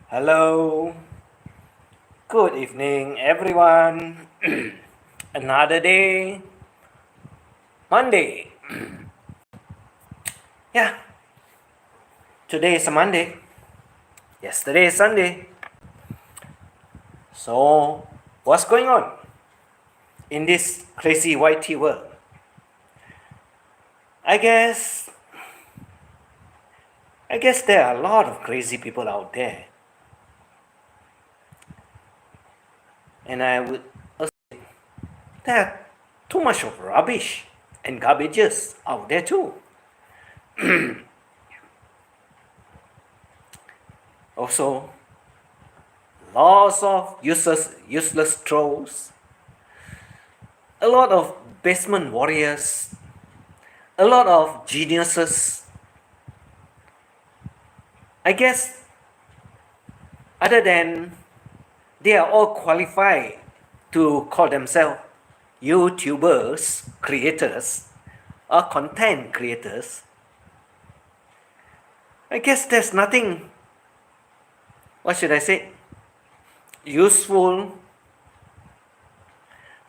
Hello, good evening, everyone. Another day, Monday. Yeah, today is a Monday. Yesterday is Sunday. So, what's going on in this crazy YT world? I guess there are a lot of crazy people out there. And I would also say there are too much of rubbish and garbages out there too. Also, lots of useless trolls, a lot of basement warriors, a lot of geniuses. I guess other than they are all qualified to call themselves YouTubers, creators, or content creators, I guess there's nothing, what should I say, useful,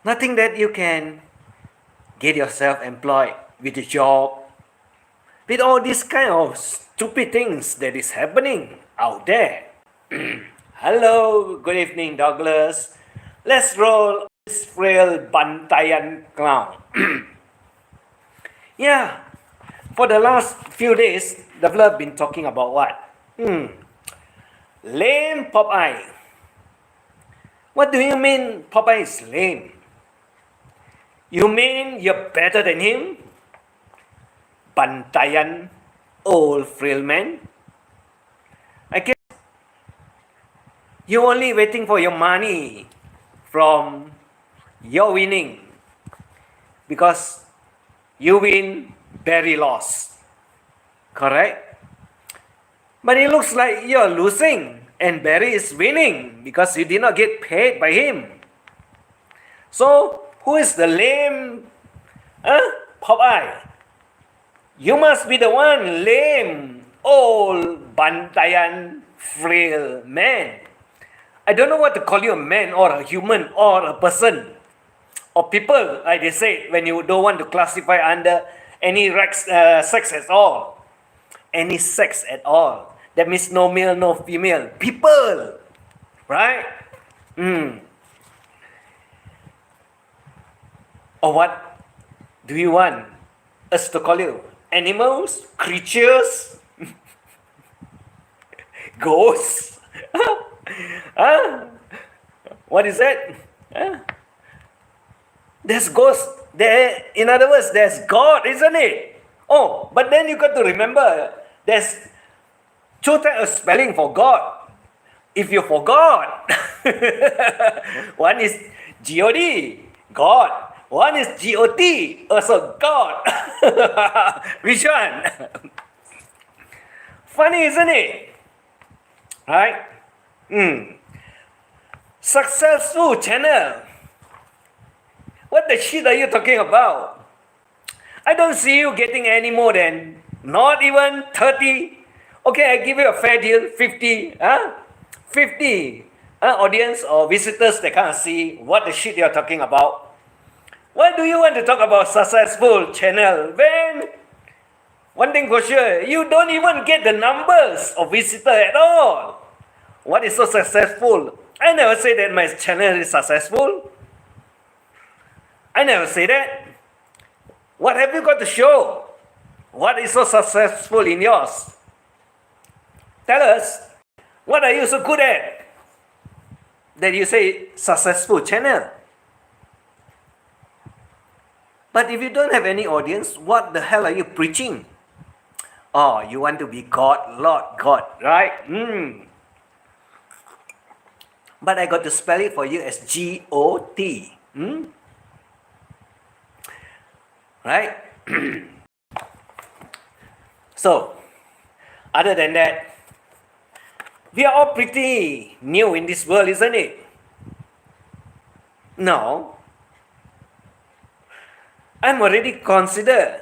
nothing that you can get yourself employed with a job, with all these kind of stupid things that is happening out there. Hello, good evening, Douglas. Let's roll this frail Bantayan clown. Yeah, for the last few days, I've been talking about what? Lame Popeye. What do you mean Popeye is lame? You mean you're better than him? Bantayan, old frail man? I guess you're only waiting for your money from your winning, because you win, Barry lost. Correct? But it looks like you're losing and Barry is winning because you did not get paid by him. So, who is the lame Popeye? You must be the one lame, old Bantayan, frail man. I don't know what to call you, a man or a human or a person or people, like they say, when you don't want to classify under any sex at all. Any sex at all. That means no male, no female. People. Right? Or what do you want us to call you? Animals? Creatures? Ghosts? What is that? There's ghost. There, in other words, there's God, isn't it? Oh, but then you got to remember, there's two types of spelling for God. If you forgot, one is G-O-D, God. One is G-O-T, also God. Which one? Funny, isn't it? Right? Successful channel. What the shit are you talking about? I don't see you getting any more than not even 30. Okay, I give you a fair deal, 50. 50 audience or visitors that can't see what the shit you're talking about. Why do you want to talk about successful channel when, one thing for sure, you don't even get the numbers of visitors at all? What is so successful? I never say that my channel is successful. I never say that. What have you got to show? What is so successful in yours? Tell us, what are you so good at that you say successful channel? But if you don't have any audience, what the hell are you preaching? Oh, you want to be God, Lord God, right? But I got to spell it for you as G-O-T. Right? So, other than that, we are all pretty new in this world, isn't it? No. I'm already considered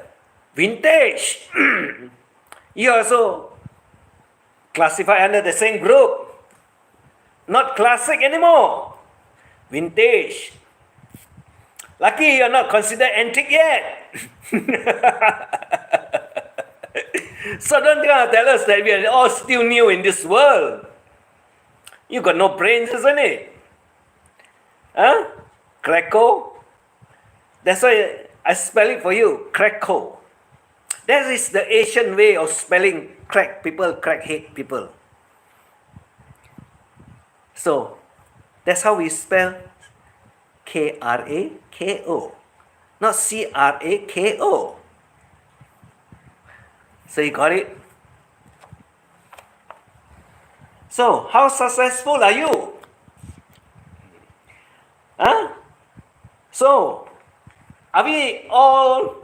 vintage. You also classify under the same group. Not classic anymore. Vintage. Lucky you're not considered antique yet. So don't tell us that we are all still new in this world. You got no brains, isn't it? Huh? Kracko? That's why I spell it for you. Kracko. That is the Asian way of spelling crack people, crackhead people. So, that's how we spell Krako, not Crako. So you got it? So, how successful are you? Huh? So, are we all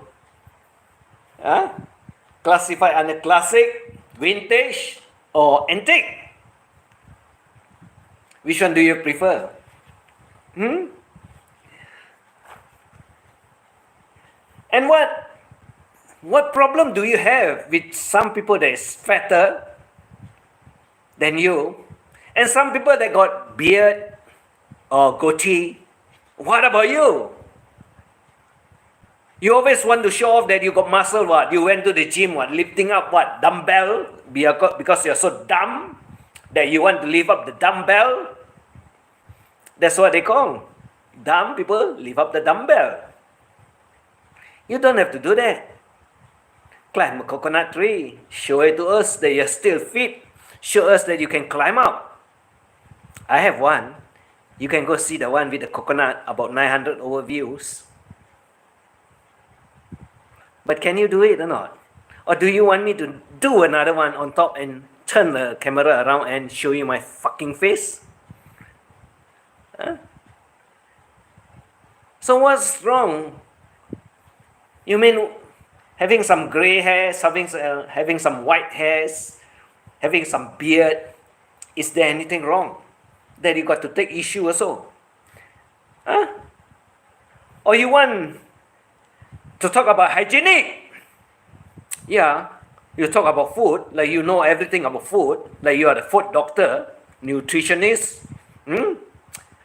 classified under classic, vintage, or antique? Which one do you prefer? And what problem do you have with some people that is fatter than you, and some people that got beard or goatee? What about you? You always want to show off that you got muscle, what? You went to the gym, what? Lifting up, what? Dumbbell? Because you're so dumb that you want to lift up the dumbbell? That's what they call. Dumb people lift up the dumbbell. You don't have to do that. Climb a coconut tree. Show it to us that you're still fit. Show us that you can climb up. I have one. You can go see the one with the coconut, about 900 overviews. But can you do it or not? Or do you want me to do another one on top and turn the camera around and show you my fucking face? Huh? So what's wrong? You mean having some gray hairs, having some white hairs, having some beard? Is there anything wrong that you got to take issue also? Huh? Or you want to talk about hygienic? Yeah, you talk about food, like you know everything about food, like you are the food doctor, nutritionist.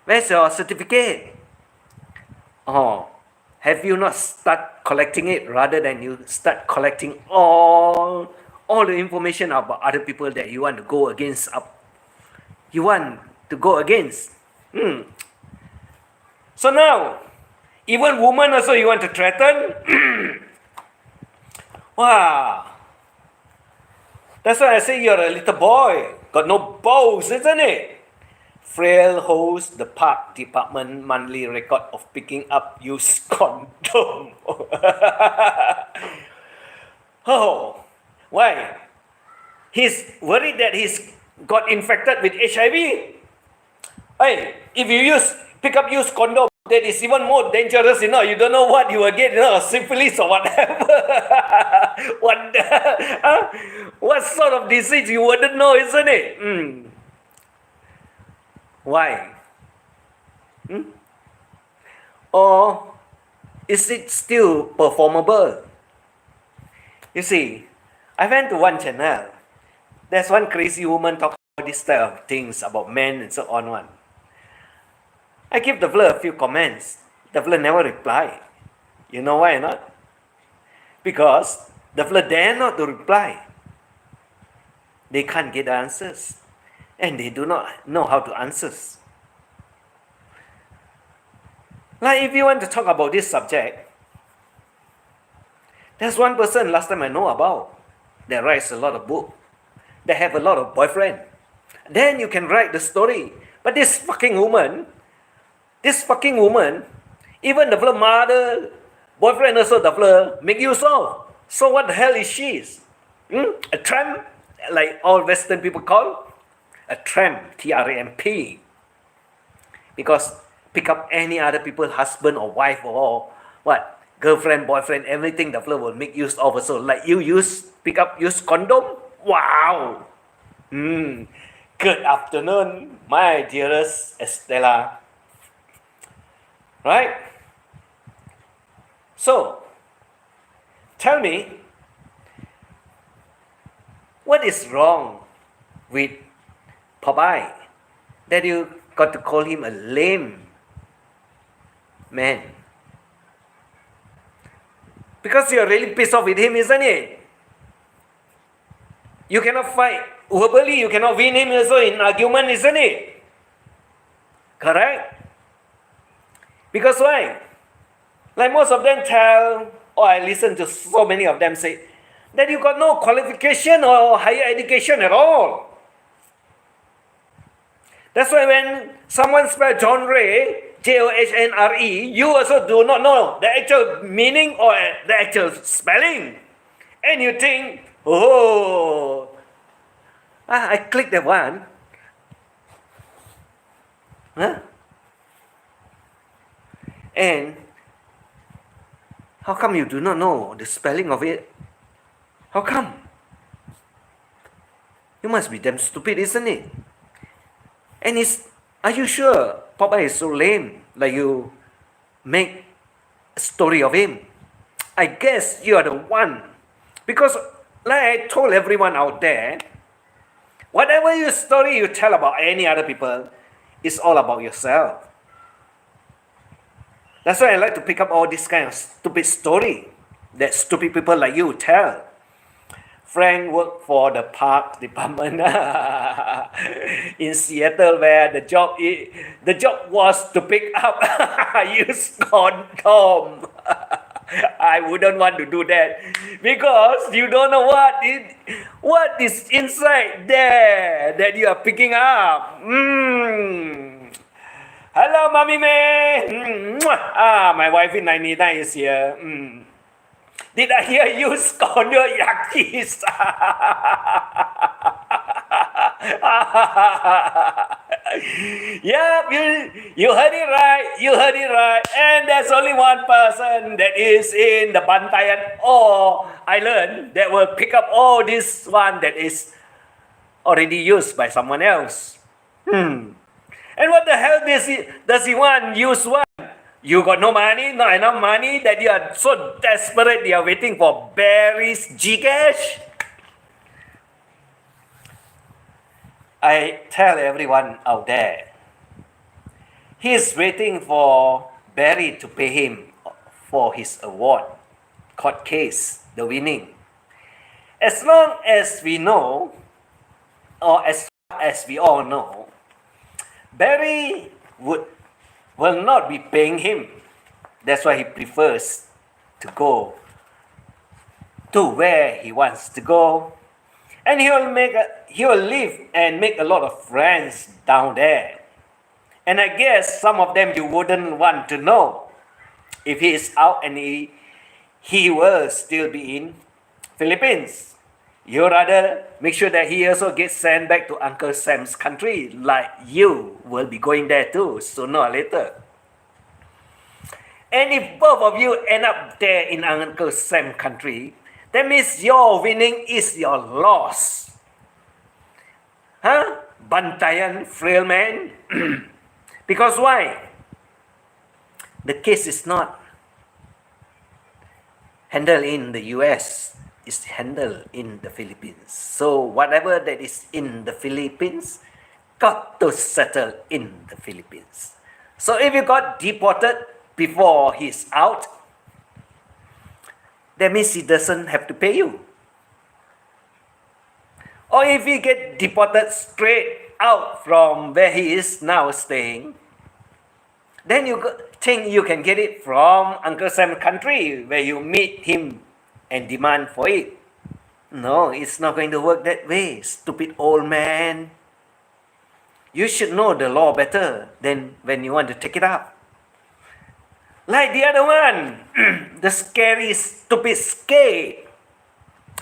Where's your certificate? Oh, have you not start collecting it rather than you start collecting all the information about other people that you want to go against you want to go against? So now, even women also you want to threaten? Wow. That's why I say you're a little boy. Got no balls, isn't it? Frail holds the park department monthly record of picking up used condom. Oh, why? He's worried that he's got infected with HIV. Hey, if you pick up used condom, that is even more dangerous, you don't know what you will get, syphilis or whatever. What sort of disease you wouldn't know, isn't it? Why? Or is it still performable? You see, I went to one channel. There's one crazy woman talking about this type of things about men and so on. I give the fella a few comments. The fella never reply. You know why or not? Because the fella dare not to reply. They can't get the answers. And they do not know how to answer. Like if you want to talk about this subject, there's one person last time I know about that writes a lot of books. They have a lot of boyfriend. Then you can write the story. But this fucking woman, even the fella mother, boyfriend also the fella make use of. So what the hell is she? A tramp, like all Western people call? A tramp, T-R-A-M-P. Because pick up any other people's husband or wife or what? Girlfriend, boyfriend, everything the fella will make use of also. Like you use condom? Wow! Good afternoon, my dearest Estella. Right? So, Tell me, what is wrong with Popeye that you got to call him a lame man? Because you're really pissed off with him, isn't it? You cannot fight verbally, you cannot win him also in argument, isn't it? Correct? Because why? Like most of them tell, or I listen to so many of them say, that you got no qualification or higher education at all. That's why when someone spell genre, John-re, you also do not know the actual meaning or the actual spelling. And you think, oh, I clicked that one. Huh? And how come you do not know the spelling of it? How come? You must be damn stupid, isn't it? And are you sure Popeye is so lame, like you make a story of him? I guess you are the one. Because like I told everyone out there, whatever your story you tell about any other people, it's all about yourself. That's why I like to pick up all this kind of stupid story that stupid people like you tell. Frank worked for the park department in Seattle, where the job was to pick up used condom. I wouldn't want to do that because you don't know what is inside there that you are picking up. Hello, Mommy man. My wife in 99 is here. Did I hear you scorn your yakis? Yep, you heard it right. You heard it right. And there's only one person that is in the Bantayan island that will pick up all this one that is already used by someone else. And what the hell does he want? Use what? You got no money, not enough money, that you are so desperate you are waiting for Barry's Gcash? I tell everyone out there, he's waiting for Barry to pay him for his award, court case, the winning. As long as we know, or as far as we all know, Barry will not be paying him. That's why he prefers to go to where he wants to go. And he will live and make a lot of friends down there. And I guess some of them you wouldn't want to know if he is out and he will still be in Philippines. You rather make sure that he also gets sent back to Uncle Sam's country, like you will be going there too, sooner or later. And if both of you end up there in Uncle Sam's country, that means your winning is your loss. Huh? Bantayan frail man? Because why? The case is not handled in the US. Is handled in the Philippines. So whatever that is in the Philippines got to settle in the Philippines. So if you got deported before he's out, that means he doesn't have to pay you. Or if he get deported straight out from where he is now staying, then you think you can get it from Uncle Sam's country where you meet him and demand for it. No, it's not going to work that way, stupid old man. You should know the law better than when you want to take it up. Like the other one, the scary, stupid skate.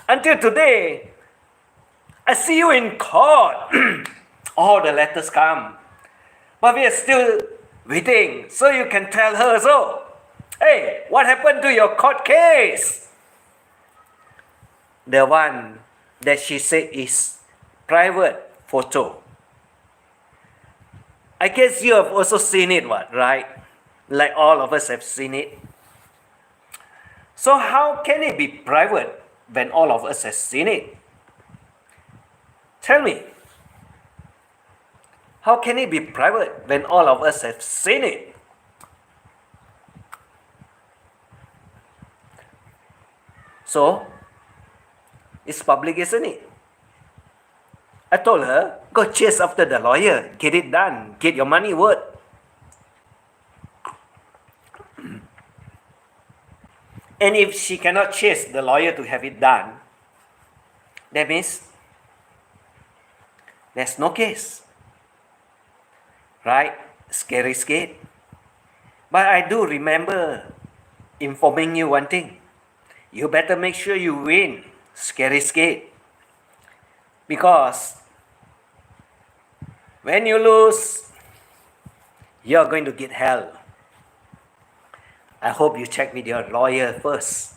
Until today, I see you in court. All the letters come. But we are still waiting, so you can tell her so. Hey, what happened to your court case? The one that she said is private photo. I guess you have also seen it, right? Like all of us have seen it. So how can it be private when all of us have seen it? Tell me. How can it be private when all of us have seen it? So, it's public, isn't it? I told her, go chase after the lawyer, get it done, get your money worth. And if she cannot chase the lawyer to have it done, that means there's no case. Right? Scary skate. But I do remember informing you one thing. You better make sure you win, scary skate. Because when you lose, you're going to get hell. I hope you check with your lawyer first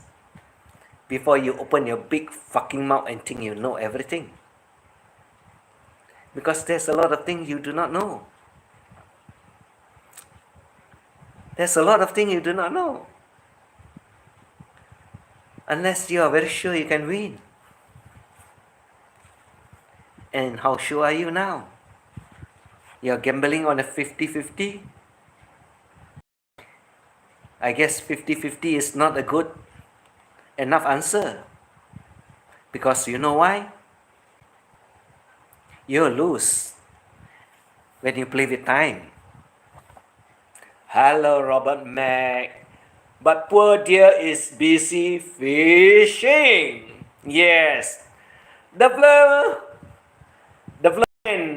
before you open your big fucking mouth and think you know everything. Because there's a lot of things you do not know. There's a lot of things you do not know. Unless you are very sure you can win. And how sure are you now? You're gambling on a 50-50? I guess 50-50 is not a good enough answer. Because you know why? You'll lose when you play with time. Hello, Robert Mac. But poor dear is busy fishing. Yes. The vlog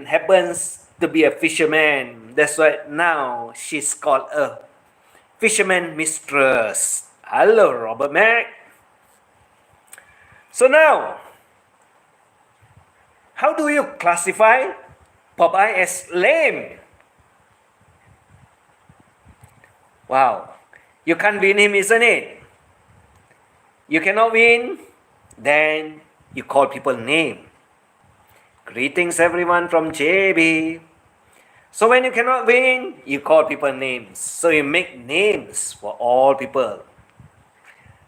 happens to be a fisherman. That's why now she's called a fisherman mistress. Hello, Robert Mac. So now, how do you classify Popeye as lame? Wow. You can't win him, isn't it? You cannot win, then you call people name. Greetings everyone from JB. So when you cannot win, you call people names. So you make names for all people.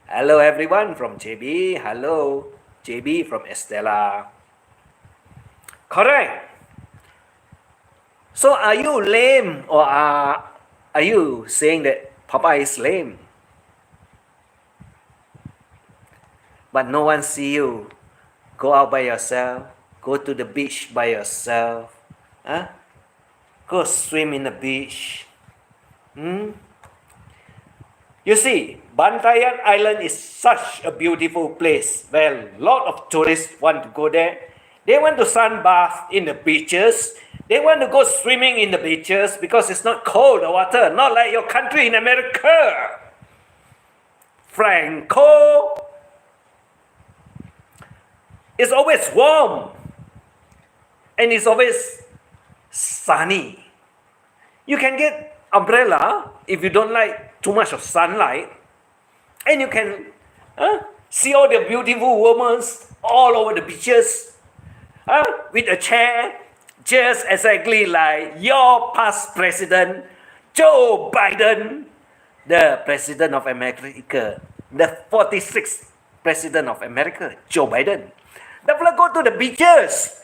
Hello everyone from JB. Hello JB from Estella. Correct. So are you lame or are you saying that Popeye is lame? But no one see you go out by yourself, go to the beach by yourself, huh? Go swim in the beach. You see, Bantayan Island is such a beautiful place. Well, a lot of tourists want to go there. They want to sunbath in the beaches. They want to go swimming in the beaches because it's not cold, the water, not like your country in America. Franco. It's always warm. And it's always sunny. You can get umbrella if you don't like too much of sunlight. And you can see all the beautiful women all over the beaches with a chair. Just exactly like your past president, Joe Biden, the president of America, the 46th president of America, Joe Biden. They will go to the beaches,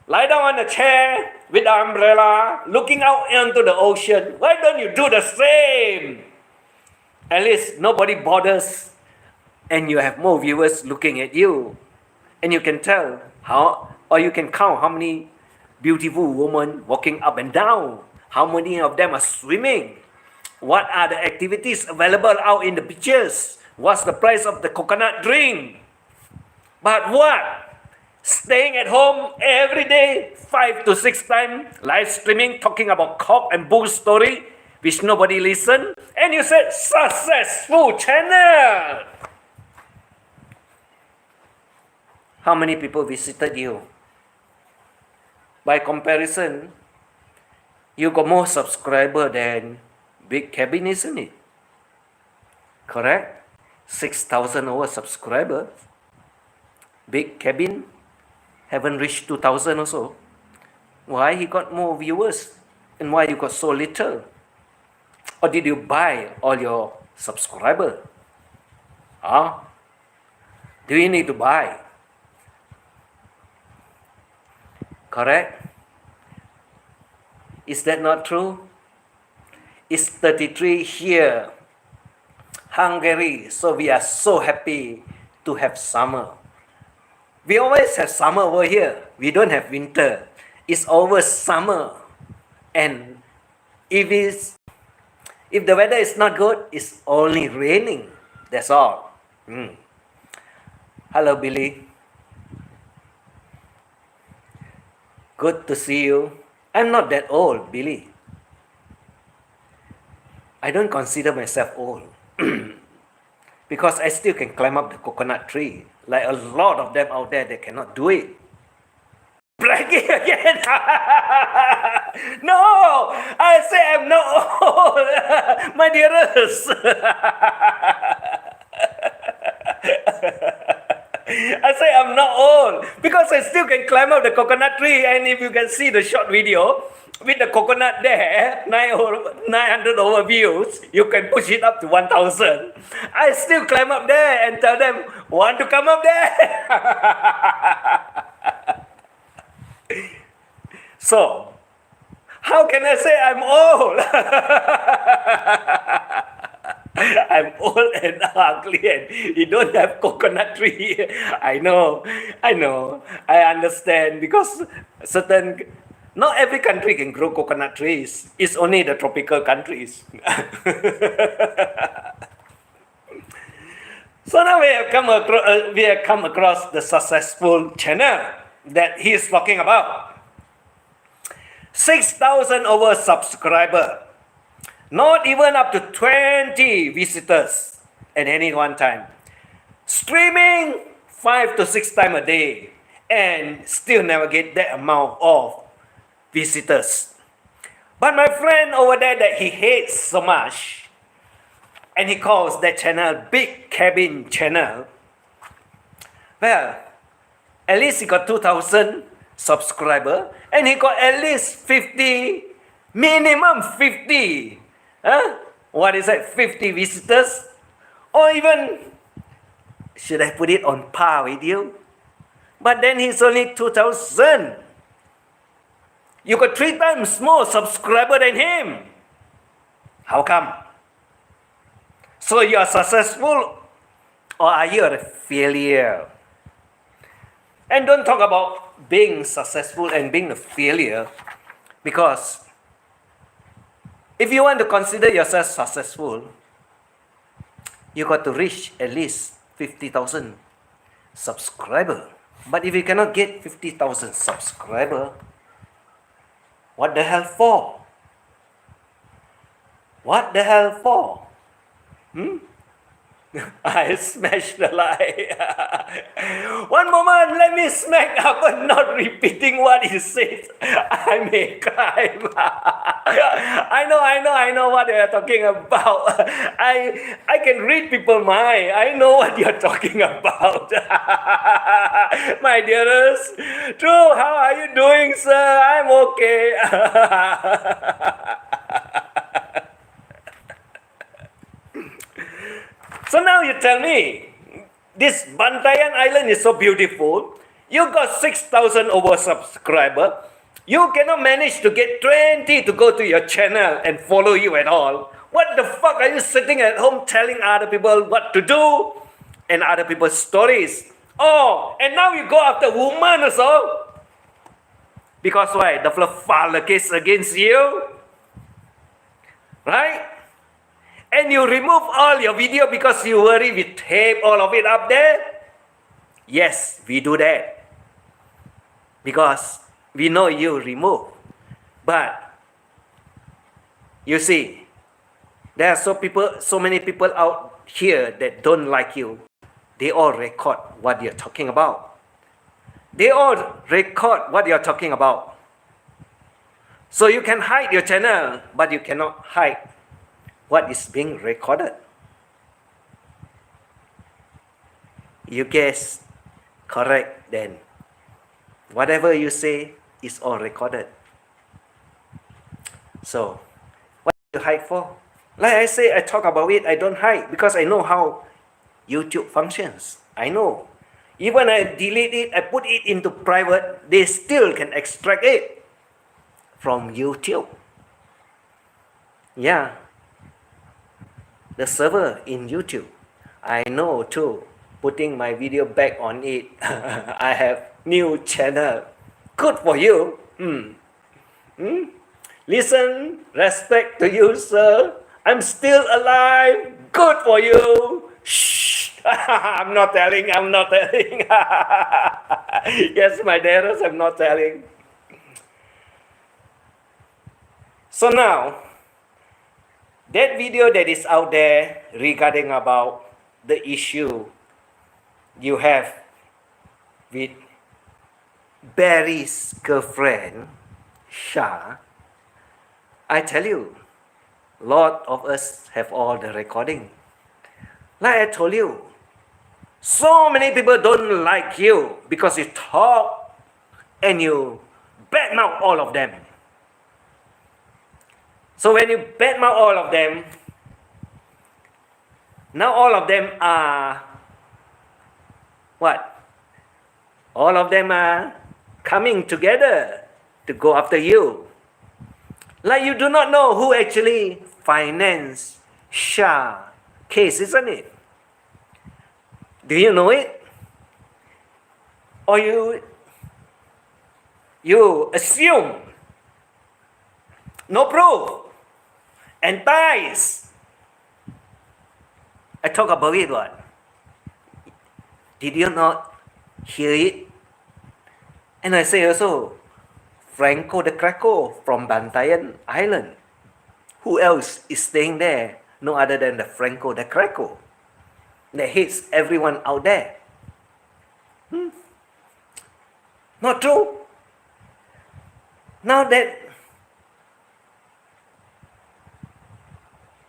lie down on a chair with the umbrella, looking out into the ocean. Why don't you do the same? At least nobody bothers, and you have more viewers looking at you, and you can tell how. Or you can count how many beautiful women walking up and down. How many of them are swimming? What are the activities available out in the beaches? What's the price of the coconut drink? But what? Staying at home every day, 5 to 6 times, live streaming, talking about cock and bull story, which nobody listen. And you said, successful channel. How many people visited you? By comparison, you got more subscriber than Big Cabin, isn't it? Correct? 6,000 over subscribers. Big Cabin haven't reached 2,000 or so. Why he got more viewers? And why you got so little? Or did you buy all your subscribers? Or do you need to buy? Correct? Is that not true? It's 33 here, Hungary, so we are so happy to have summer. We always have summer over here. We don't have winter. It's always summer. And if the weather is not good, it's only raining. That's all. Hello, Billy. Good to see you. I'm not that old, Billy. I don't consider myself old. Because I still can climb up the coconut tree. Like a lot of them out there, they cannot do it. Bragging again. No, I say I'm not old. My dearest. I say I'm not old because I still can climb up the coconut tree, and if you can see the short video with the coconut there, 900 over views, you can push it up to 1,000. I still climb up there and tell them, want to come up there? So, how can I say I'm old? I'm old and ugly and you don't have coconut tree. I know, I understand because not every country can grow coconut trees. It's only the tropical countries. So now we have come across the successful channel that he is talking about. 6,000 over subscriber. Not even up to 20 visitors at any one time. Streaming 5 to 6 times a day and still never get that amount of visitors. But my friend over there that he hates so much, and he calls that channel Big Cabin Channel. Well, at least he got 2,000 subscriber and he got at least 50, minimum 50. What is that? 50 visitors? Or even, should I put it on par with you? But then he's only 2,000. You got 3 times more subscriber than him. How come? So you are successful or are you a failure? And don't talk about being successful and being a failure, because if you want to consider yourself successful, you got to reach at least 50,000 subscriber. But if you cannot get 50,000 subscriber, what the hell for? What the hell for? I smashed the light. One moment, let me smack up and not repeating what he says. I may cry. I know what they are talking about. I can read people's mind. I know what you're talking about. My dearest, True, how are you doing, sir? I'm okay. So now you tell me, this Bantayan Island is so beautiful. You got 6,000 over subscriber. You cannot manage to get 20 to go to your channel and follow you at all. What the fuck are you sitting at home telling other people what to do and other people's stories? Oh, and now you go after woman also. Because why? The file the case against you. Right? And you remove all your video because you worry we tape all of it up there? Yes, we do that. Because we know you remove. But, you see, there are so many people out here that don't like you. They all record what you're talking about. They all record what you're talking about. So you can hide your channel, but you cannot hide what is being recorded. You guess correct then. Whatever you say is all recorded. So, what do you hide for? Like I say, I talk about it, I don't hide because I know how YouTube functions. I know. Even I delete it, I put it into private, they still can extract it from YouTube. Yeah. The server in YouTube. I know too. Putting my video back on it. I have new channel. Good for you. Listen, respect to you, sir. I'm still alive. Good for you. Shh. I'm not telling. Yes, my dearest, I'm not telling. So now, that video that is out there regarding about the issue you have with Barry's girlfriend, Shah, I tell you, lot of us have all the recording. Like I told you, so many people don't like you because you talk and you badmouth all of them. So when you badmouth all of them, now all of them are what? All of them are coming together to go after you. Like you do not know who actually financed Shah case, isn't it? Do you know it? Or you assume? No proof and ties. I talk about it what? Did you not hear it? And I say also, Franco the Kracko from Bantayan Island. Who else is staying there? No other than the Franco the Kracko that hates everyone out there. Not true? Now that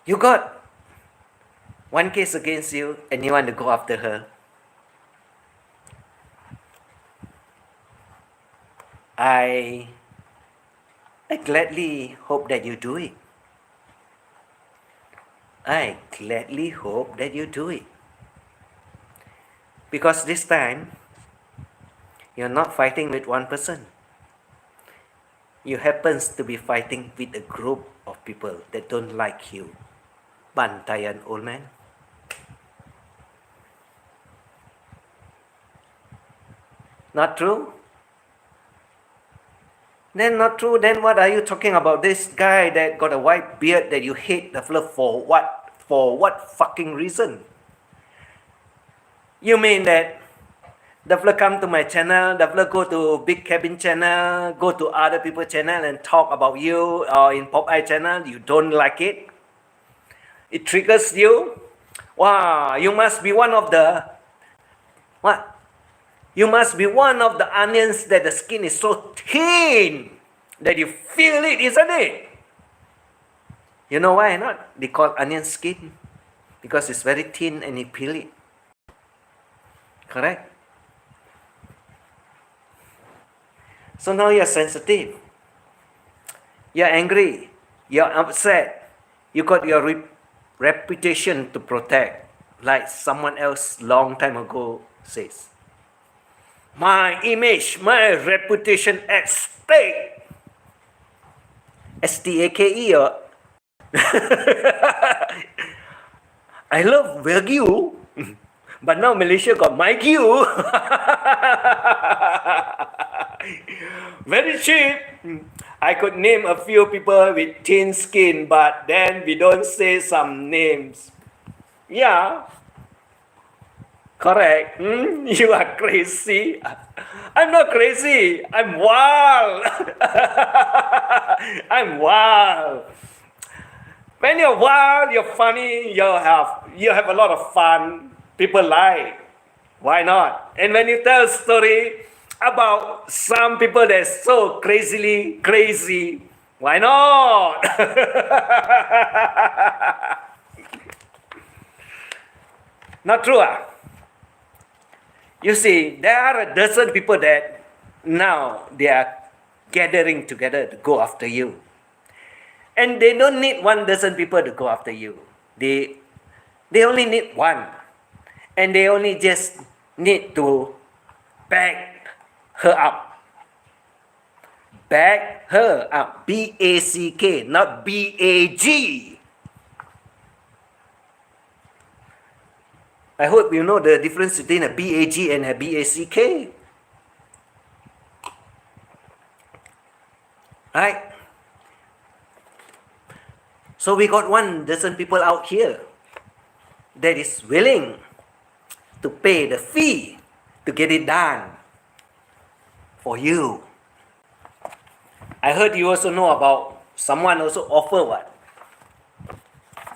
you got one case against you and you want to go after her, I gladly hope that you do it. I gladly hope that you do it. Because this time, you're not fighting with one person. You happens to be fighting with a group of people that don't like you. Bantayan, old man. Not true? Then not true, then what are you talking about? This guy that got a white beard that you hate the fella for what? For what fucking reason? You mean that the fella come to my channel, the fella go to Big Cabin channel, go to other people's channel and talk about you, or in Popeye channel, you don't like it? It triggers you? Wow, you must be one of the, what? You must be one of the onions that the skin is so thin that you feel it, isn't it? You know why not? They call onion skin because it's very thin and you peel it. Correct? So now you're sensitive. You're angry. You're upset. You got your reputation to protect, like someone else long time ago says. My image, my reputation at stake. S-T-A-K-E or I love Wagyu, but now Malaysia got Mygyu. Very cheap. I could name a few people with thin skin, but then we don't say some names. Yeah. Correct. You are crazy. I'm not crazy. I'm wild. I'm wild. When you're wild, you're funny, you have a lot of fun. People like. Why not? And when you tell a story about some people that's so crazily crazy, why not? Not true, ah? You see, there are a dozen people that now they are gathering together to go after you. And they don't need 1 dozen people to go after you. They only need one. And they only just need to back her up. Back her up. B-A-C-K, not B-A-G. I hope you know the difference between a B-A-G and a B-A-C-K. Right? So we got 1 dozen people out here that is willing to pay the fee to get it done for you. I heard you also know about someone also offer what?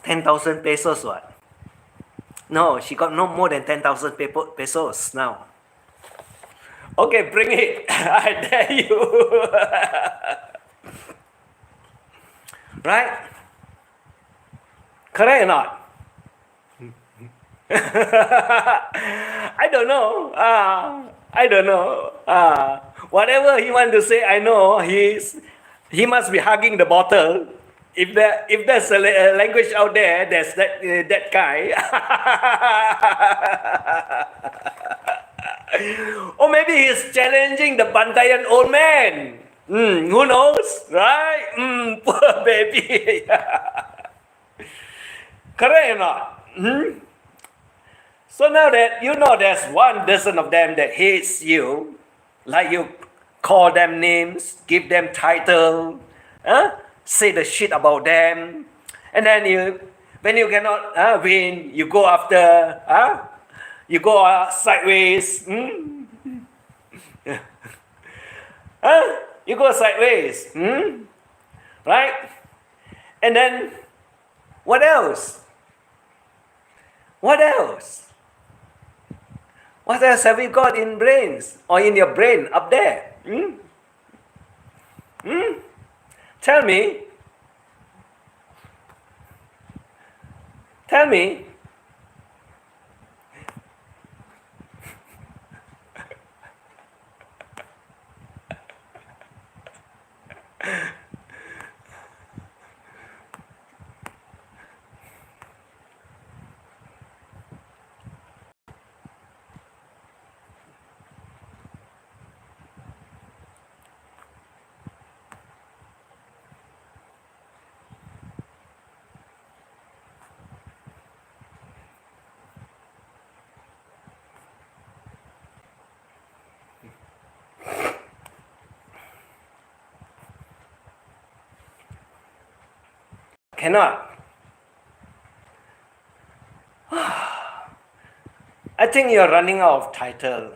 10,000 pesos what? No, she got no more than 10,000 pesos now. Okay, bring it. I dare you. Right? Correct or not? I don't know. I don't know. Whatever he want to say, I know he must be hugging the bottle. If there's a language out there, there's that guy. Or maybe he's challenging the Bantayan old man. Who knows, right? Poor baby. Correct or not? So now that you know there's 1 dozen of them that hates you, like you call them names, give them title, say the shit about them, and then when you cannot win, you go after, you go sideways. You go sideways, right? And then what else? What else? What else have you got in brains or in your brain up there? Tell me. Tell me. Cannot. I think you're running out of title.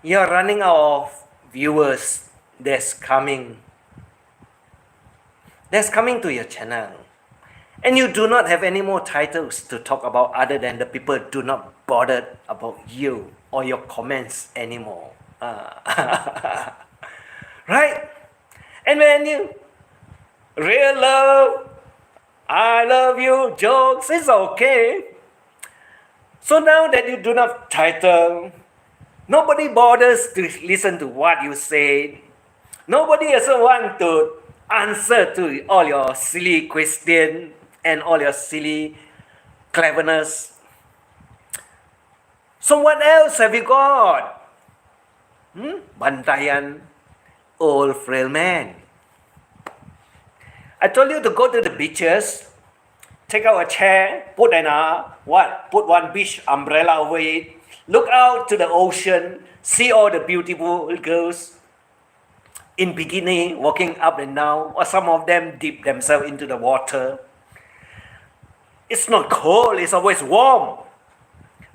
You're running out of viewers that's coming to your channel. And you do not have any more titles to talk about other than the people do not bother about you or your comments anymore. Right? And when you real love, I love you, jokes, it's okay. So now that you do not have title, nobody bothers to listen to what you say. Nobody also wants to answer to all your silly questions and all your silly cleverness. So what else have you got? Bantayan, old frail man. I told you to go to the beaches, take out a chair, put 1 beach umbrella over it, look out to the ocean, see all the beautiful girls in bikini walking up and down, or some of them dip themselves into the water. It's not cold, it's always warm.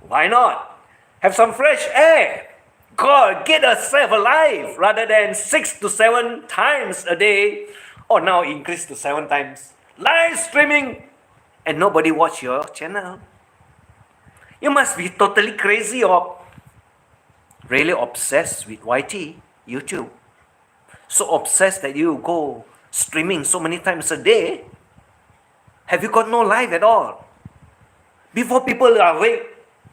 Why not? Have some fresh air. God, get yourself alive rather than 6 to 7 times a day, or now increase to 7 times. Live streaming and nobody watch your channel. You must be totally crazy or really obsessed with YT, YouTube. So obsessed that you go streaming so many times a day. Have you got no life at all? Before people are awake,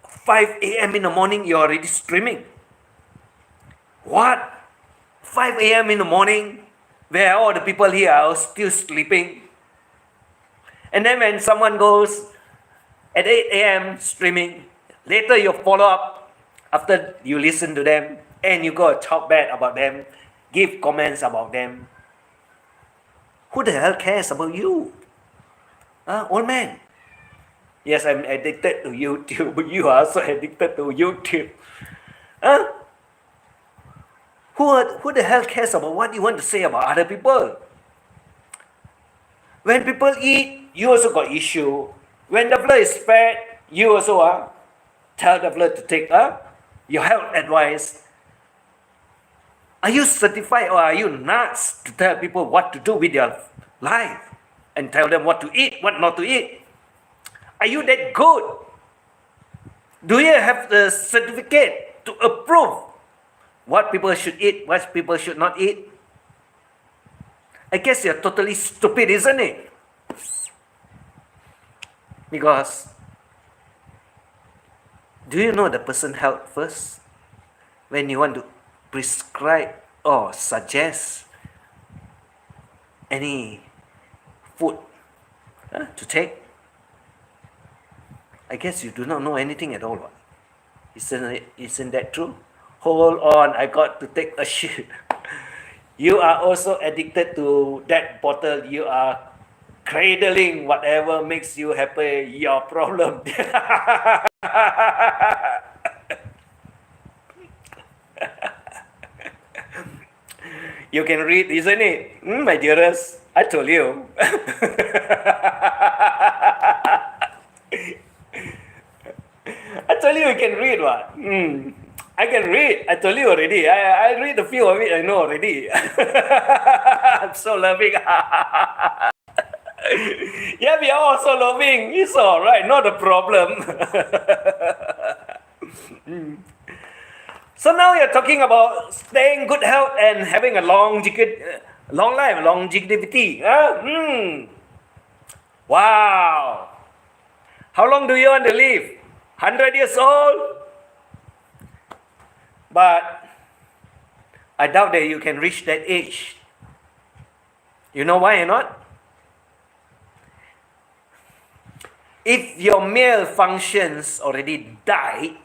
5 a.m. in the morning, you're already streaming. What? 5 a.m. in the morning, where all the people here are still sleeping. And then when someone goes at 8 a.m. streaming. Later you follow up after you listen to them and you go talk bad about them, give comments about them. Who the hell cares about you? Old man. Yes, I'm addicted to YouTube. You are also addicted to YouTube. Who the hell cares about what you want to say about other people? When people eat, you also got issue. When the blood is fat, you also tell the blood to take your health advice. Are you certified or are you nuts to tell people what to do with their life and tell them what to eat, what not to eat? Are you that good? Do you have the certificate to approve what people should eat, what people should not eat? I guess you're totally stupid, isn't it? Because do you know the person's health first? When you want to prescribe or suggest any food to take, I guess you do not know anything at all. Isn't that true? Hold on, I got to take a shit. You are also addicted to that bottle. You are cradling whatever makes you happy, your problem. You can read, isn't it? My dearest, I told you. I told you can read what? I can read. I told you already. I read a few of it. I know already. I'm so loving. Yeah, we are also loving. It's all right. Not a problem. So now you're talking about staying good health and having a long life, longevity. Wow. How long do you want to live? 100 years old? But I doubt that you can reach that age. You know why or not? If your male functions already died,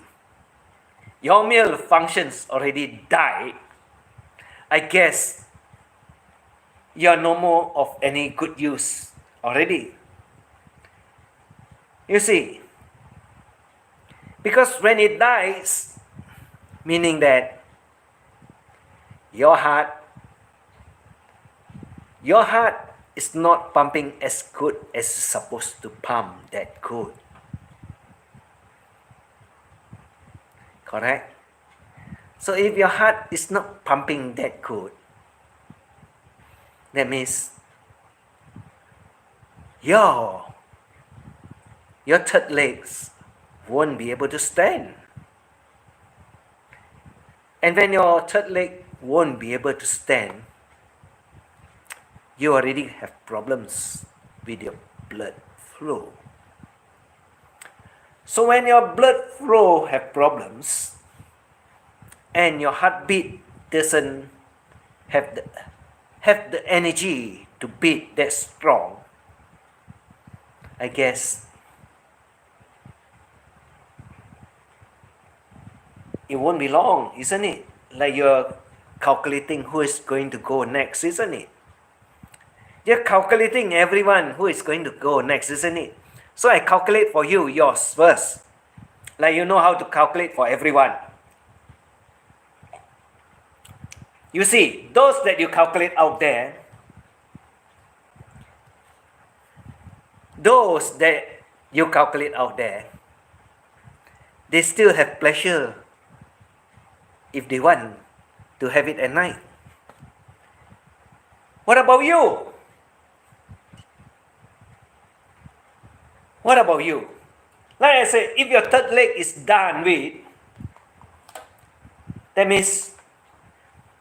I guess you're no more of any good use already. You see, because when it dies, meaning that your heart is not pumping as good as it's supposed to pump that good. Correct? So if your heart is not pumping that good, that means your third legs won't be able to stand. And when your third leg won't be able to stand, you already have problems with your blood flow. So when your blood flow have problems and your heartbeat doesn't have the energy to beat that strong, I guess it won't be long, isn't it? Like you're calculating who is going to go next, isn't it? You're calculating everyone who is going to go next, isn't it? So I calculate for you yours first. Like you know how to calculate for everyone. You see, those that you calculate out there, they still have pleasure if they want to have it at night. What about you? What about you? Like I said, if your third leg is done with, that means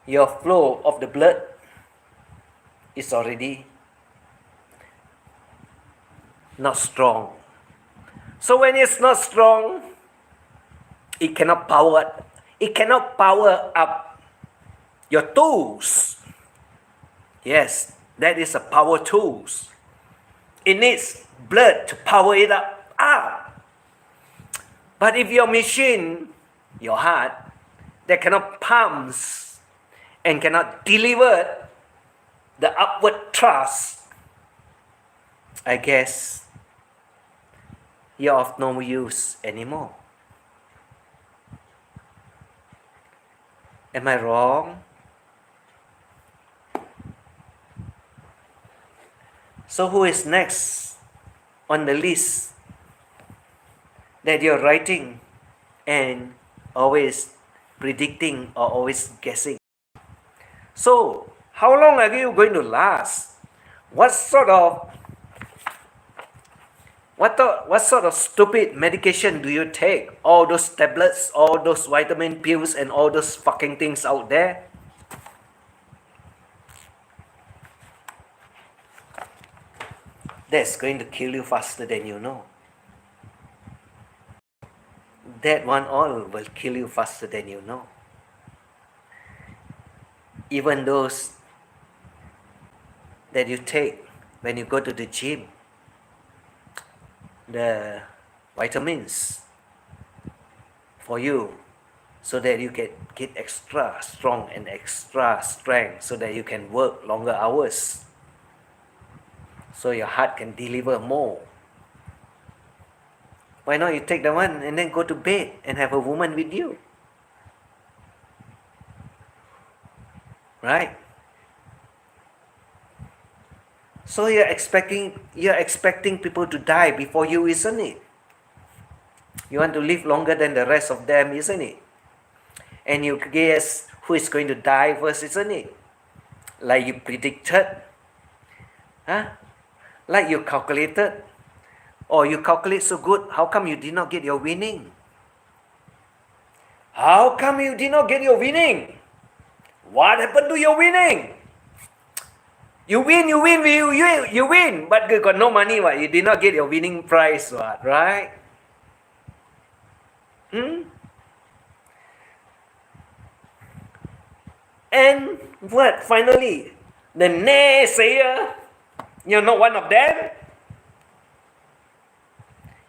your flow of the blood is already not strong. So when it's not strong, it cannot power up your tools. Yes, that is a power tools. It needs blood to power it up. But if your machine, your heart, that cannot pumps and cannot deliver the upward thrust, I guess you're of no use anymore. Am I wrong? So who is next on the list that you're writing and always predicting or always guessing? So how long are you going to last? What sort of stupid medication do you take? All those tablets, all those vitamin pills, and all those fucking things out there? That's going to kill you faster than you know. That one all will kill you faster than you know. Even those that you take when you go to the gym, the vitamins for you, so that you can get extra strong and extra strength, so that you can work longer hours, so your heart can deliver more. Why not you take the one and then go to bed and have a woman with you? Right? So you're expecting people to die before you, isn't it? You want to live longer than the rest of them, isn't it? And you guess who is going to die first, isn't it? Like you predicted. Huh? Like you calculated. Or you calculate so good, how come you did not get your winning? How come you did not get your winning? What happened to your winning? You win, but you got no money, what? You did not get your winning prize, what? Right? And what? Finally, the naysayer, you're not one of them?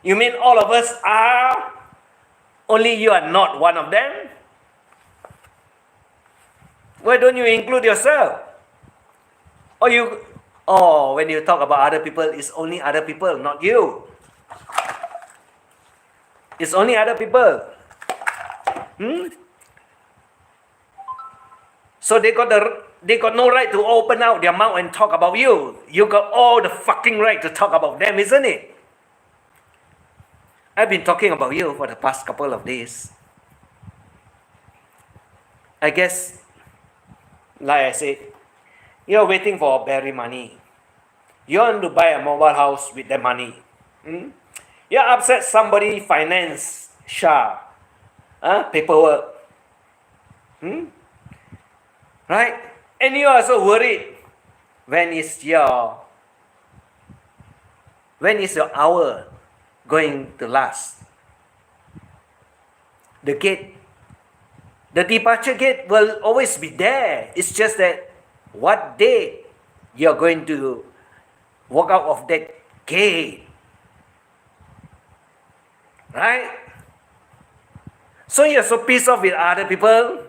You mean all of us are? Only you are not one of them? Why don't you include yourself? Or when you talk about other people, it's only other people, not you. It's only other people. So they got no right to open out their mouth and talk about you. You got all the fucking right to talk about them, isn't it? I've been talking about you for the past couple of days. I guess, like I said, you're waiting for berry money. You want to buy a mobile house with that money. You upset somebody finance paperwork. Right? And you are also worried when is your hour going to last. The departure gate will always be there. It's just that what day you're going to walk out of that gate. Right? So you're so pissed off with other people.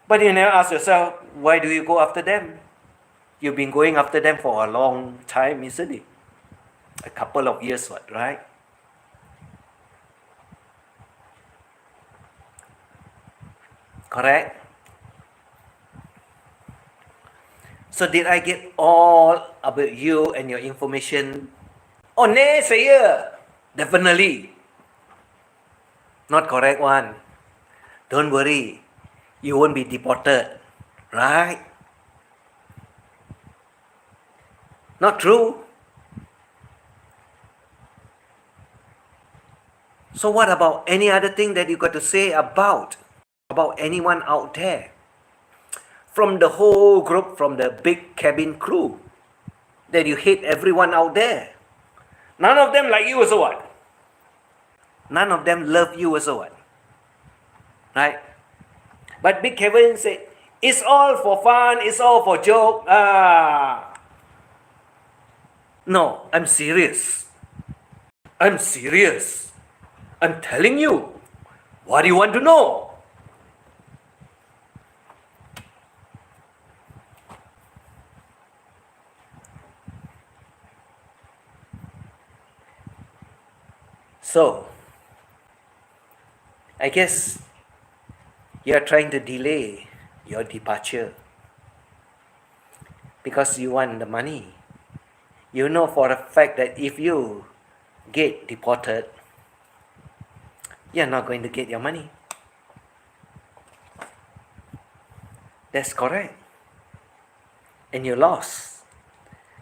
But you never ask yourself, why do you go after them? You've been going after them for a long time, isn't it? A couple of years, right? Correct? So did I get all about you and your information? Oh, naysayer! Definitely. Not correct one. Don't worry. You won't be deported. Right? Not true. So what about any other thing that you got to say about anyone out there? From the whole group, from the big cabin crew, that you hate everyone out there. None of them like you also what? None of them love you also what? Right? But Big Kevin said, it's all for fun, it's all for joke. No, I'm serious. I'm serious. I'm telling you. What do you want to know? So, I guess you are trying to delay your departure because you want the money. You know for a fact that if you get deported, you're not going to get your money. That's correct. And you lost.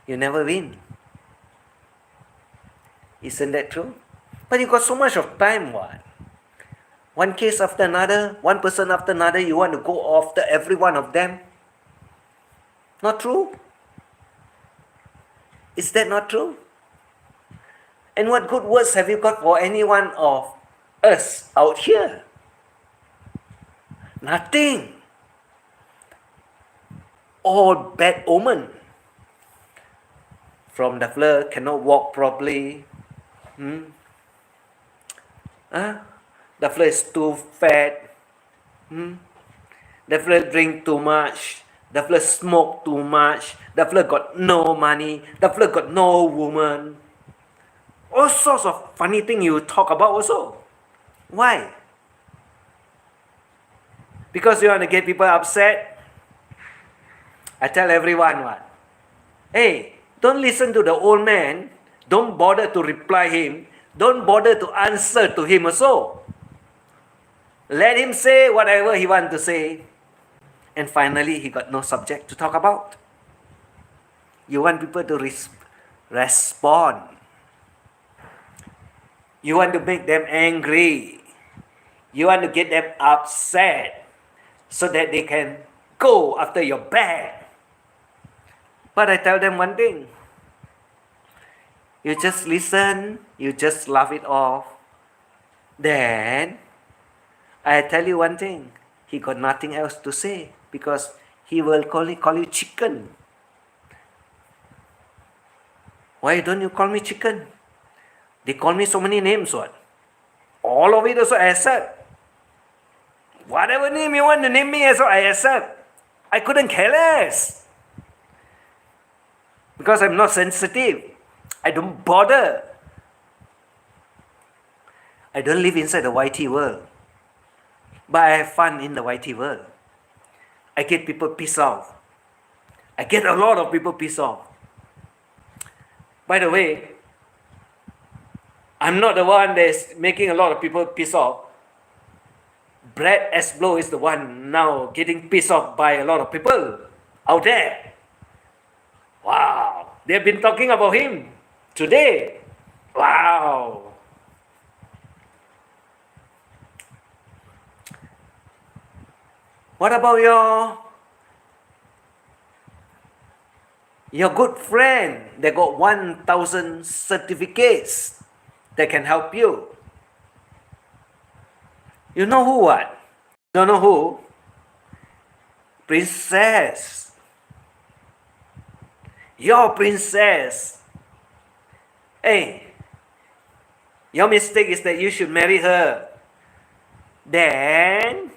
You never win. Isn't that true? But you got so much of time, what? One case after another, one person after another, you want to go after every one of them? Not true? Is that not true? And what good words have you got for any one of us out here? Nothing. All bad omen. From the fella cannot walk properly. The fella is too fat. The fella drink too much. The fella smoke too much. The fella got no money. The fella got no woman. All sorts of funny things you talk about also. Why? Because you want to get people upset? I tell everyone what? Hey, don't listen to the old man. Don't bother to reply him. Don't bother to answer to him also. Let him say whatever he wants to say. And finally, he got no subject to talk about. You want people to respond. You want to make them angry. You want to get them upset so that they can go after your back. But I tell them one thing. You just listen, you just laugh it off. Then, I tell you one thing. He got nothing else to say because he will call you chicken. Why don't you call me chicken? They call me so many names, what? All of it also I accept. Whatever name you want to name me as, I accept. I couldn't care less. Because I'm not sensitive. I don't bother. I don't live inside the YT world. But I have fun in the YT world. I get people pissed off. I get a lot of people pissed off. By the way, I'm not the one that's making a lot of people pissed off. Brad Esblow is the one now getting pissed off by a lot of people out there. Wow, they've been talking about him today. Wow. What about your good friend that got 1,000 certificates that can help you? You know who what? Don't know who? Princess. Your princess. Hey, your mistake is that you should marry her. Then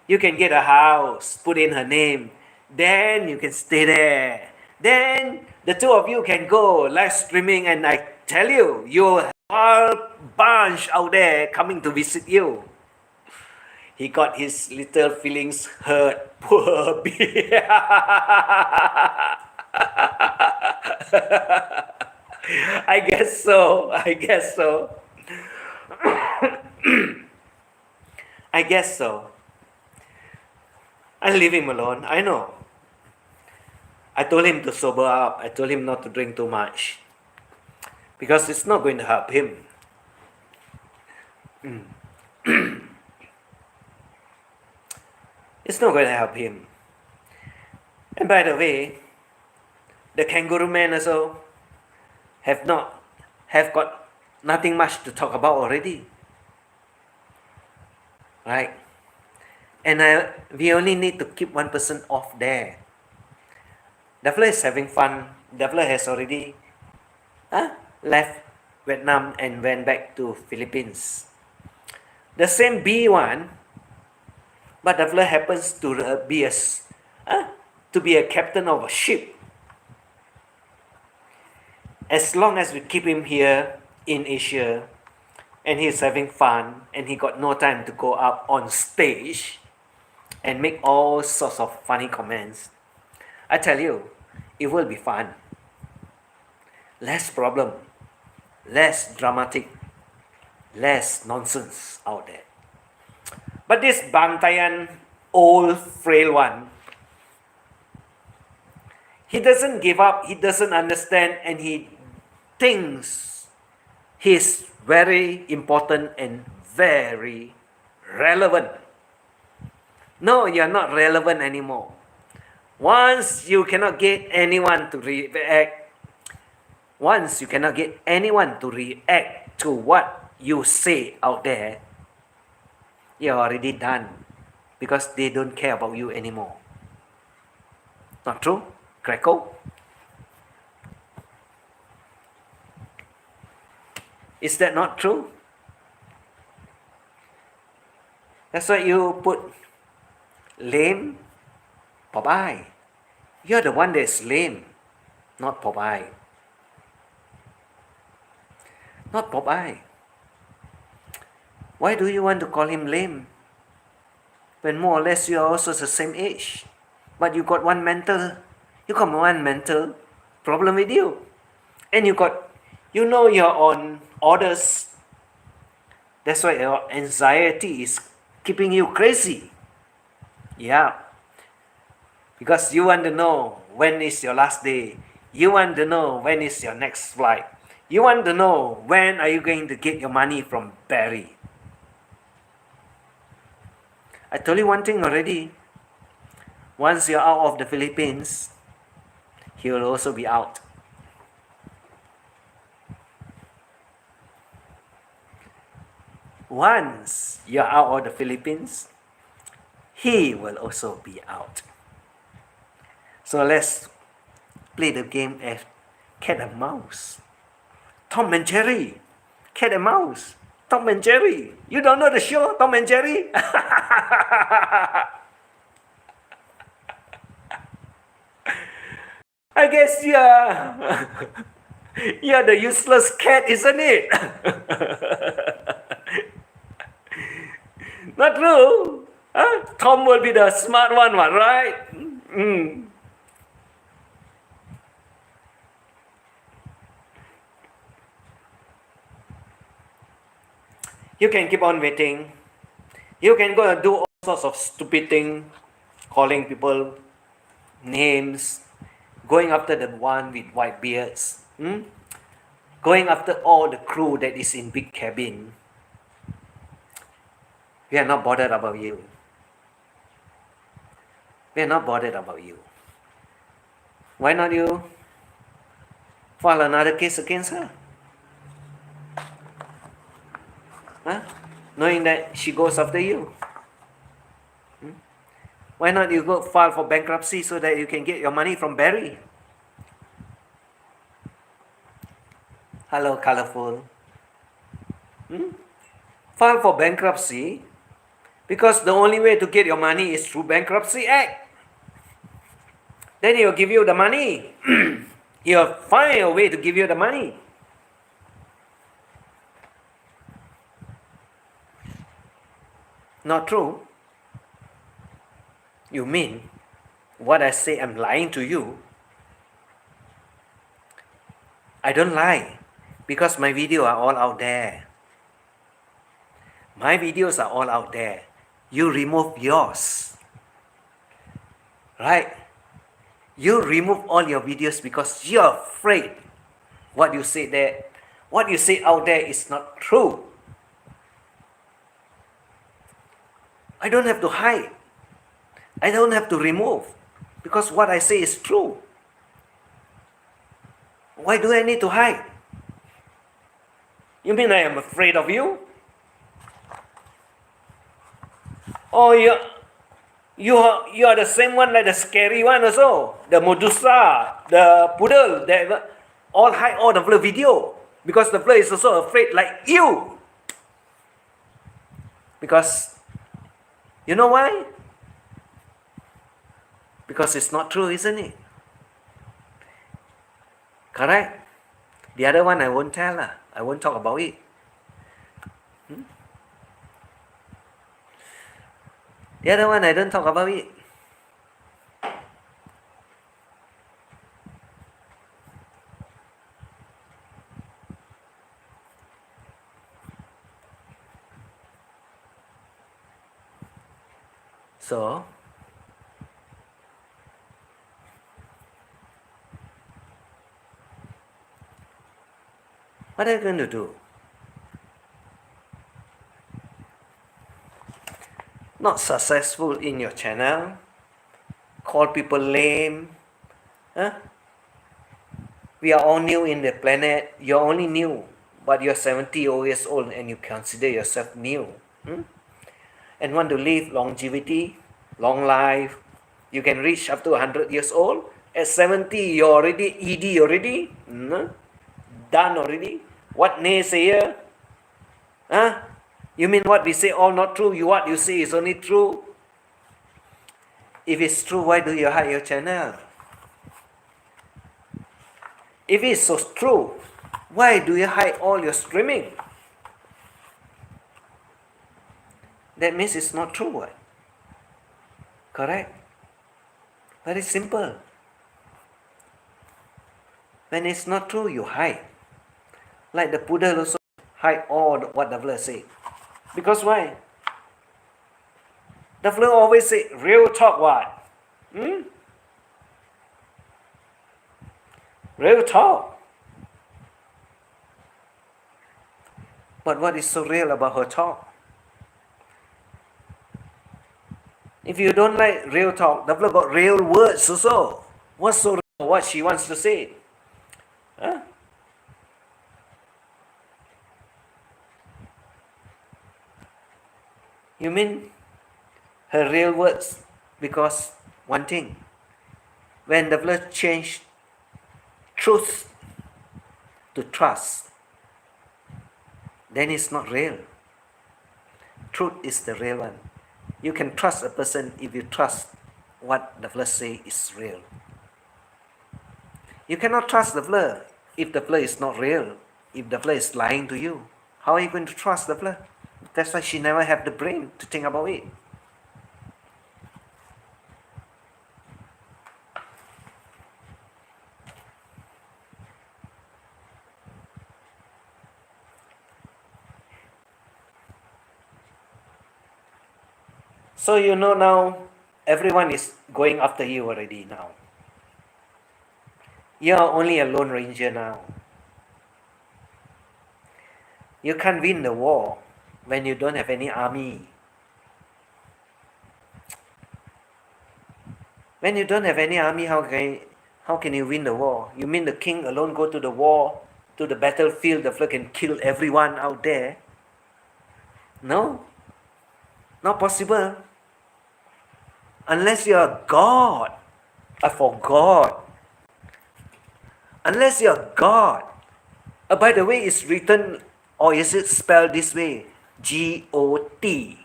you can get a house, put in her name. Then you can stay there. Then the two of you can go live streaming, and I tell you, you'll have a whole bunch out there coming to visit you. He got his little feelings hurt. Poor baby. I guess so. I guess so. I guess so. I leave him alone. I know. I told him to sober up. I told him not to drink too much. Because it's not going to help him. It's not going to help him. And by the way, the kangaroo man also have got nothing much to talk about already. Right? And we only need to keep one person off there. The fella is having fun. The fella has already left Vietnam and went back to Philippines. The same B1, but the fella happens to be a captain of a ship. As long as we keep him here in Asia, and he's having fun, and he got no time to go up on stage and make all sorts of funny comments, I tell you, it will be fun. Less problem, less dramatic, less nonsense out there. But this Bantayan, old frail one, he doesn't give up, he doesn't understand, and he thinks he's very important and very relevant. No, you're not relevant anymore. Once you cannot get anyone to react to what you say out there, you're already done, because they don't care about you anymore. Not true, Kracko? Is that not true? That's why you put lame, Popeye. You're the one that's lame, not Popeye. Not Popeye. Why do you want to call him lame? When more or less you are also the same age. But you got one mental problem with you. And you're on orders. That's why your anxiety is keeping you crazy. Yeah. Because you want to know when is your last day. You want to know when is your next flight. You want to know when are you going to get your money from Barry. I told you one thing already. Once you're out of the Philippines, he will also be out. Once you're out of the Philippines, he will also be out. So let's play the game as cat and mouse. Tom and Jerry. Cat and mouse. Tom and Jerry. You don't know the show, Tom and Jerry? I guess you're the useless cat, isn't it? Not true? Huh? Tom will be the smart one, right? You can keep on waiting. You can go and do all sorts of stupid things, calling people names, going after the one with white beards, going after all the crew that is in big cabin. We are not bothered about you. We are not bothered about you. Why not you file another case against her? Huh? Knowing that she goes after you. Why not you go file for bankruptcy so that you can get your money from Barry? Hello, colorful. File for bankruptcy because the only way to get your money is through Bankruptcy Act. Then he'll give you the money. He'll find a way to give you the money. Not true? You mean what I say I'm lying to you? I don't lie because my videos are all out there. My videos are all out there. You remove yours. Right? You remove all your videos because you're afraid what you say there, what you say out there is not true. I don't have to hide. I don't have to remove because what I say is true. Why do I need to hide? You mean I am afraid of you? Oh, you are the same one like the scary one also. The Medusa, the poodle, that all hide all of the video. Because the fella is also afraid like you. Because, you know why? Because it's not true, isn't it? Correct? The other one I won't tell. I won't talk about it. The other one I don't talk about it. So, what are you going to do? Not successful in your channel, call people lame. Huh? We are all new in the planet. You're only new, but you're 70 years old and you consider yourself new. And want to live longevity, long life. You can reach up to 100 years old. At 70, you're already ED already. Done already. What naysayer? Huh? You mean what we say all not true? What you say is only true? If it's true, why do you hide your channel? If it's so true, why do you hide all your streaming? That means it's not true, what? Correct? Very simple. When it's not true, you hide. Like the poodle also hide all what the fella say. Because why? The fella always say, real talk what? Real talk. But what is so real about her talk? If you don't like real talk, the fella got real words also. What's so real? What she wants to say? Huh? You mean her real words? Because one thing, when the fella changed truth to trust, then it's not real. Truth is the real one. You can trust a person if you trust what the fella say is real. You cannot trust the fella if the fella is not real, if the fella is lying to you. How are you going to trust the fella? That's why she never have the brain to think about it. So you know now, everyone is going after you already now. You're only a lone ranger now. You can't win the war when you don't have any army. When you don't have any army, how can you win the war? You mean the king alone go to the war, to the battlefield, the fella can kill everyone out there? No, not possible. Unless you're God. I forgot. Unless you're God. By the way, it's written, or is it spelled this way? G-O-T.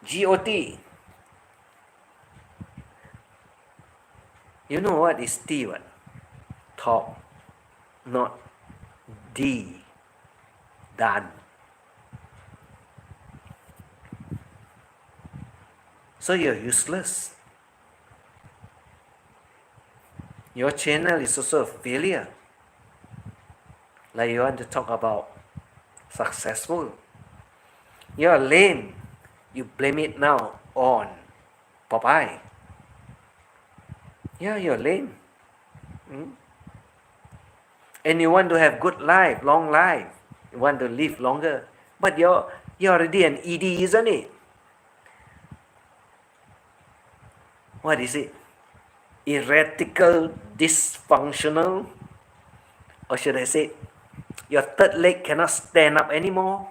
G-O-T. You know what is T, what? Top. Not D. Done. So you're useless. Your channel is also a failure. Like you want to talk about successful. You're lame. You blame it now on Popeye. Yeah, you're lame. And you want to have good life, long life. You want to live longer. But you're already an ED, isn't it? What is it? Erratical, dysfunctional? Or should I say, your third leg cannot stand up anymore?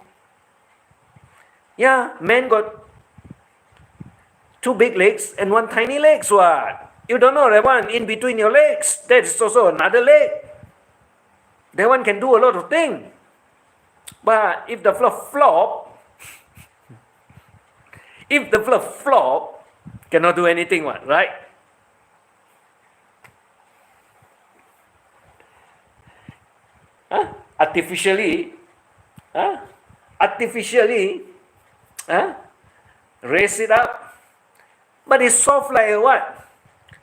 Yeah, man got two big legs and one tiny leg, what? You don't know that one in between your legs. That is also another leg. That one can do a lot of things. But if the flop, cannot do anything, what, right? Huh? Artificially, huh? Artificially, huh? Raise it up. But it's soft like what?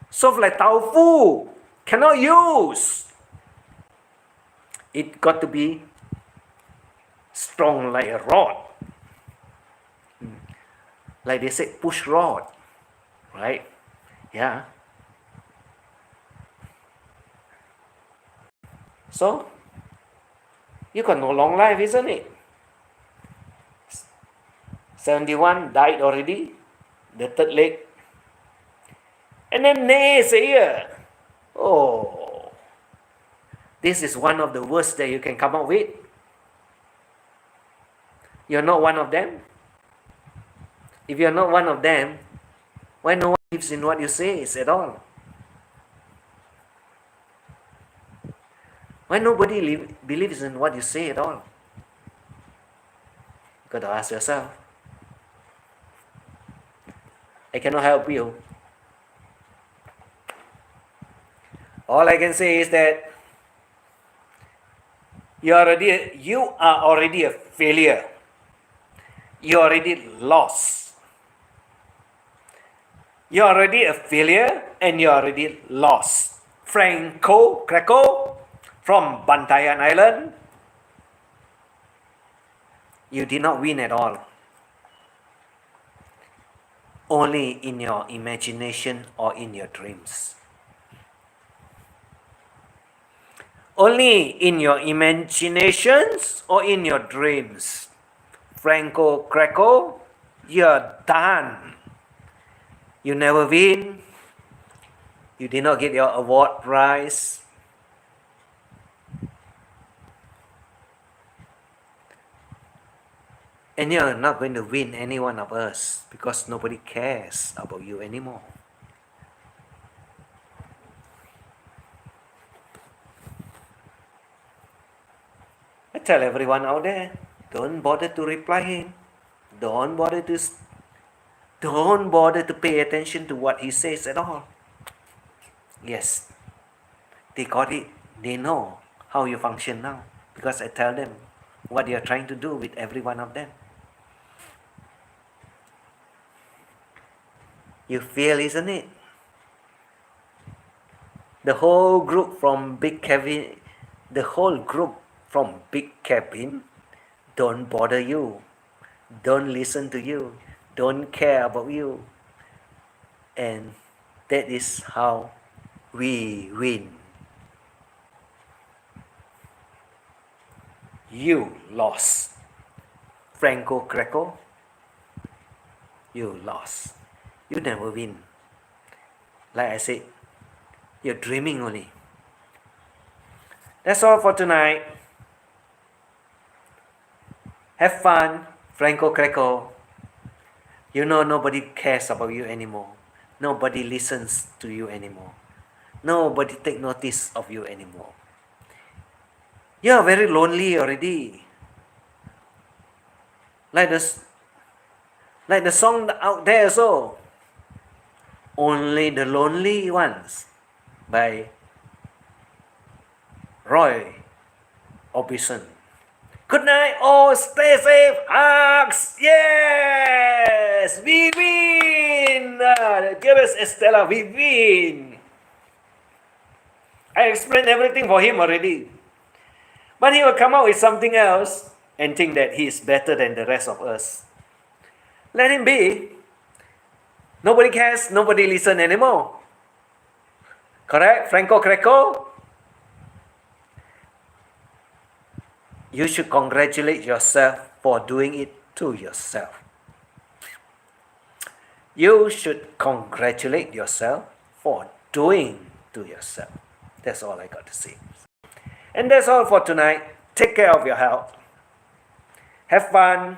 Soft like tofu. Cannot use. It got to be strong like a rod. Like they say, push rod. Right? Yeah. So, you got no long life, isn't it? 71 died already. The third leg. And then naysayer. Oh. This is one of the worst that you can come up with. You're not one of them. If you're not one of them, why no one believes in what you say at all? Why nobody believes in what you say at all? You got to ask yourself. I cannot help you. All I can say is that you are already a failure. You already lost. You're already a failure and you're already lost. Franco Kracko from Bantayan Island. You did not win at all. Only in your imagination or in your dreams. Only in your imaginations or in your dreams. Franco Kracko, you're done. You never win. You did not get your award prize. And you're not going to win any one of us because nobody cares about you anymore. I tell everyone out there, don't bother to reply him. Don't bother to pay attention to what he says at all. Yes, they got it. They know how you function now because I tell them what you're trying to do with every one of them. You feel, isn't it? The whole group from Big Cabin don't bother you, don't listen to you, don't care about you. And that is how we win. You lost. Franco Kracko, you lost. You never win. Like I said, you're dreaming only. That's all for tonight. Have fun, Franco Kracko. You know nobody cares about you anymore. Nobody listens to you anymore. Nobody take notice of you anymore. You are very lonely already. Like the song out there also. Only the Lonely Ones by Roy Orbison. Good night, all. Stay safe. Hugs. Yes, we win. Dearest Estella, we win. I explained everything for him already. But he will come out with something else and think that he is better than the rest of us. Let him be. Nobody cares, nobody listen anymore. Correct, Franco Kracko? You should congratulate yourself for doing it to yourself. You should congratulate yourself for doing to yourself. That's all I got to say. And that's all for tonight. Take care of your health. Have fun.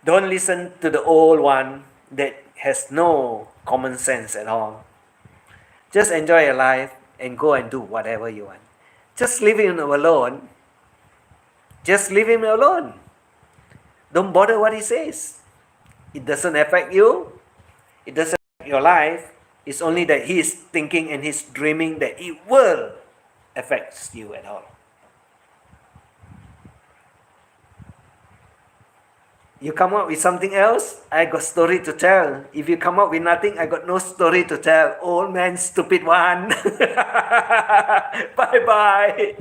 Don't listen to the old one that has no common sense at all. Just enjoy your life and go and do whatever you want. Just leave him alone. Just leave him alone. Don't bother what he says. It doesn't affect you. It doesn't affect your life. It's only that he is thinking and he's dreaming that it will affect you at all. You come up with something else, I got story to tell. If you come up with nothing, I got no story to tell. Old man, stupid one. Bye bye.